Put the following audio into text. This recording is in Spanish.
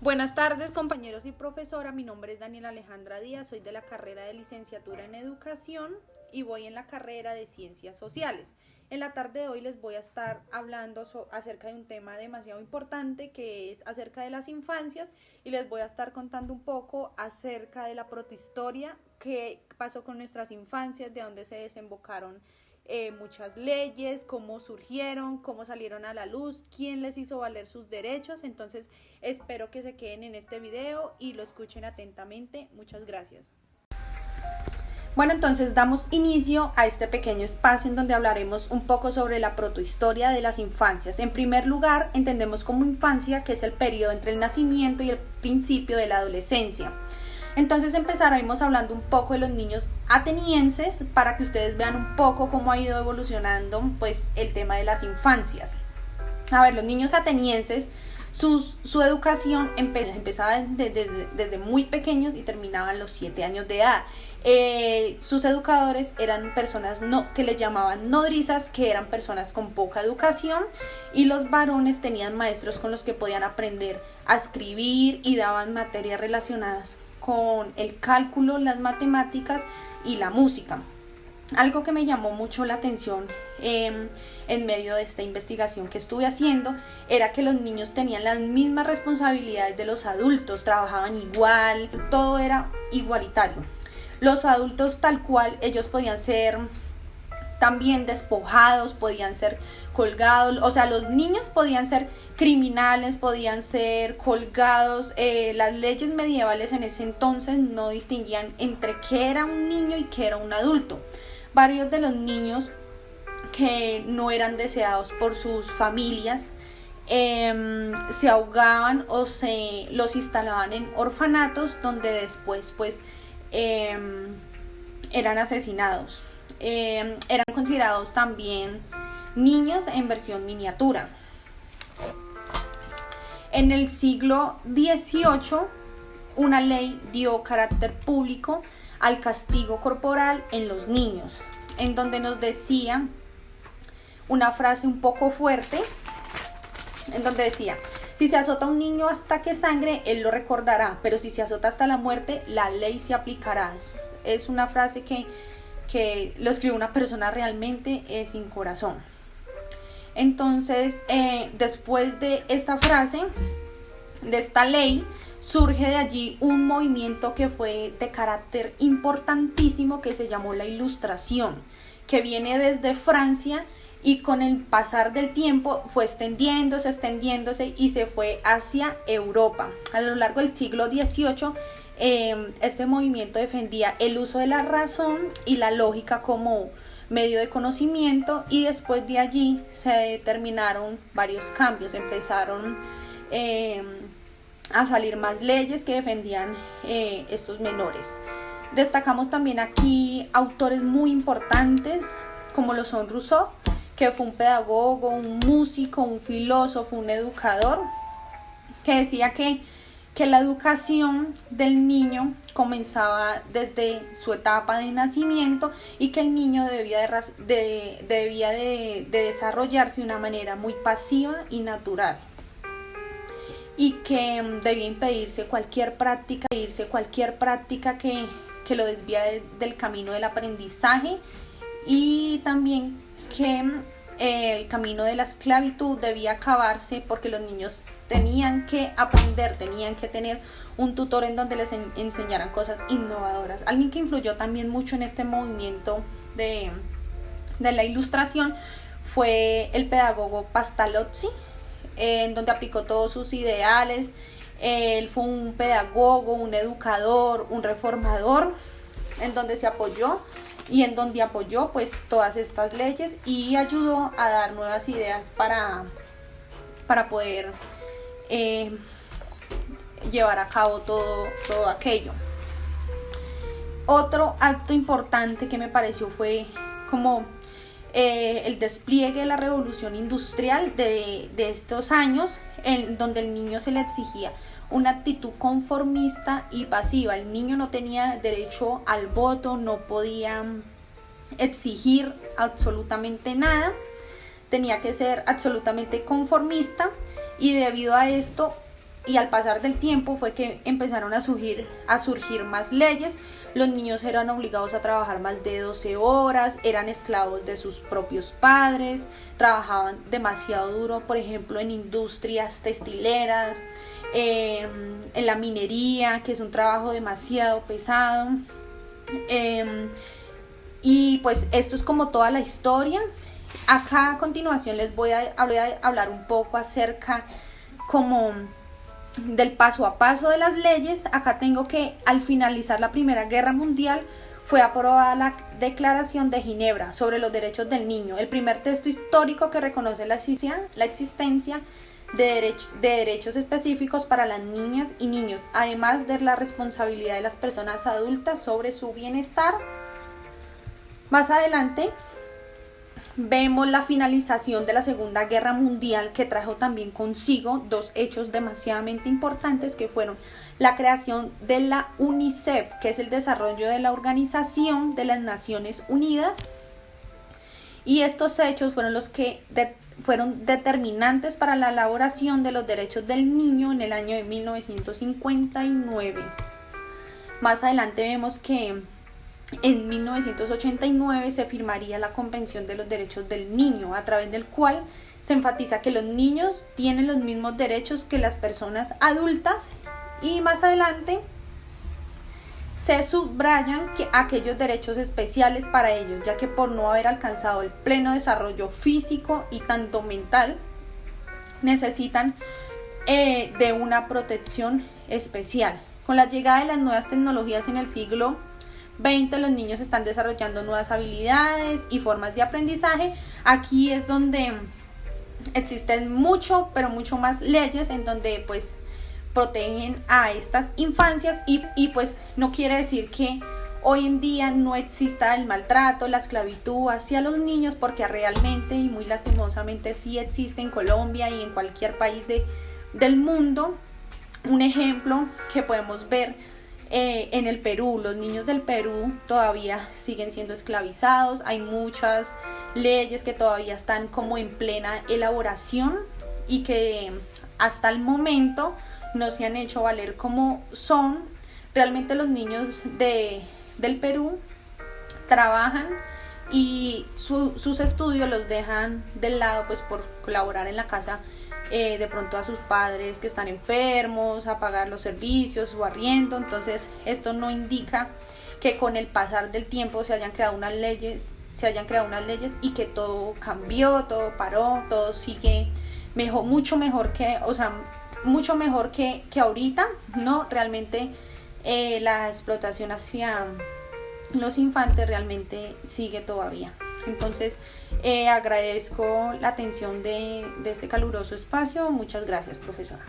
Buenas tardes, compañeros y profesora. Mi nombre es Daniela Alejandra Díaz, soy de la carrera de licenciatura en educación y voy en la carrera de ciencias sociales. En la tarde de hoy les voy a estar hablando acerca de un tema demasiado importante que es acerca de las infancias y les voy a estar contando un poco acerca de la protohistoria, qué pasó con nuestras infancias, de dónde se desembocaron muchas leyes, cómo surgieron, cómo salieron a la luz, quién les hizo valer sus derechos. Entonces espero que se queden en este video y lo escuchen atentamente. Muchas gracias. Bueno, entonces damos inicio a este pequeño espacio en donde hablaremos un poco sobre la protohistoria de las infancias. En primer lugar, entendemos como infancia que es el periodo entre el nacimiento y el principio de la adolescencia. Entonces empezaremos hablando un poco de los niños atenienses para que ustedes vean un poco cómo ha ido evolucionando pues el tema de las infancias. A ver, los niños atenienses, su educación empezaba desde muy pequeños y terminaban los 7 años de edad. Sus educadores eran personas que les llamaban nodrizas, que eran personas con poca educación, y los varones tenían maestros con los que podían aprender a escribir y daban materias relacionadas con el cálculo, las matemáticas y la música. Algo que me llamó mucho la atención en medio de esta investigación que estuve haciendo era que los niños tenían las mismas responsabilidades de los adultos, trabajaban igual, todo era igualitario. Los adultos tal cual, ellos podían ser también despojados, podían ser colgados, o sea, los niños podían ser criminales, podían ser colgados. Las leyes medievales en ese entonces no distinguían entre qué era un niño y qué era un adulto. Varios de los niños que no eran deseados por sus familias se ahogaban o se los instalaban en orfanatos donde después pues eran asesinados. Eran considerados también niños en versión miniatura. En el siglo XVIII, una ley dio carácter público al castigo corporal en los niños, en donde nos decía una frase un poco fuerte, en donde decía: si se azota a un niño hasta que sangre, él lo recordará, pero si se azota hasta la muerte, la ley se aplicará. Es una frase que lo escribió una persona realmente sin corazón. Entonces, después de esta frase, de esta ley, surge de allí un movimiento que fue de carácter importantísimo, que se llamó la Ilustración, que viene desde Francia y con el pasar del tiempo fue extendiéndose y se fue hacia Europa. A lo largo del siglo XVIII, este movimiento defendía el uso de la razón y la lógica como medio de conocimiento, y después de allí se determinaron varios cambios. Empezaron a salir más leyes que defendían estos menores. Destacamos también aquí autores muy importantes como lo son Rousseau, que fue un pedagogo, un músico, un filósofo, un educador, que decía que la educación del niño comenzaba desde su etapa de nacimiento y que el niño debía de desarrollarse de una manera muy pasiva y natural, y que debía impedirse cualquier práctica que lo desvía del camino del aprendizaje, y también que el camino de la esclavitud debía acabarse porque los niños tenían que aprender, tenían que tener un tutor en donde les enseñaran cosas innovadoras. Alguien que influyó también mucho en este movimiento de la Ilustración fue el pedagogo Pestalozzi, en donde aplicó todos sus ideales. Él fue un pedagogo, un educador, un reformador, en donde se apoyó y en donde apoyó pues todas estas leyes y ayudó a dar nuevas ideas para poder llevar a cabo todo aquello. Otro acto importante que me pareció fue como el despliegue de la revolución industrial de estos años, en donde el niño se le exigía una actitud conformista y pasiva. El niño no tenía derecho al voto, no podía exigir absolutamente nada, tenía que ser absolutamente conformista, y debido a esto y al pasar del tiempo fue que empezaron a surgir más leyes. Los niños eran obligados a trabajar más de 12 horas, eran esclavos de sus propios padres, trabajaban demasiado duro, por ejemplo, en industrias textileras, en la minería, que es un trabajo demasiado pesado. Y pues esto es como toda la historia. Acá a continuación les voy a hablar un poco acerca como del paso a paso de las leyes. Acá tengo que al finalizar la Primera Guerra Mundial fue aprobada la Declaración de Ginebra sobre los derechos del niño, el primer texto histórico que reconoce la existencia de derechos específicos para las niñas y niños, además de la responsabilidad de las personas adultas sobre su bienestar. Más adelante vemos la finalización de la Segunda Guerra Mundial, que trajo también consigo dos hechos demasiadamente importantes, que fueron la creación de la UNICEF, que es el desarrollo de la Organización de las Naciones Unidas, y estos hechos fueron los que fueron determinantes para la elaboración de los derechos del niño en el año de 1959. Más adelante vemos que en 1989 se firmaría la Convención de los Derechos del Niño, a través del cual se enfatiza que los niños tienen los mismos derechos que las personas adultas, y más adelante se subrayan que aquellos derechos especiales para ellos, ya que por no haber alcanzado el pleno desarrollo físico y tanto mental, necesitan de una protección especial. Con la llegada de las nuevas tecnologías en el siglo XX, los niños están desarrollando nuevas habilidades y formas de aprendizaje. Aquí es donde existen mucho, pero mucho más leyes en donde pues protegen a estas infancias, y pues no quiere decir que hoy en día no exista el maltrato, la esclavitud hacia los niños, porque realmente y muy lastimosamente sí existe en Colombia y en cualquier país del mundo. Un ejemplo que podemos ver en el Perú, los niños del Perú todavía siguen siendo esclavizados. Hay muchas leyes que todavía están como en plena elaboración y que hasta el momento no se han hecho valer como son. Realmente los niños del Perú trabajan y sus estudios los dejan de lado pues por colaborar en la casa de pronto a sus padres que están enfermos, a pagar los servicios, su arriendo. Entonces esto no indica que con el pasar del tiempo se hayan creado unas leyes y que todo cambió, todo paró, todo sigue mejor, mucho mejor que ahorita, ¿no? Realmente la explotación hacia los infantes realmente sigue todavía. Entonces agradezco la atención de este caluroso espacio. Muchas gracias, profesora.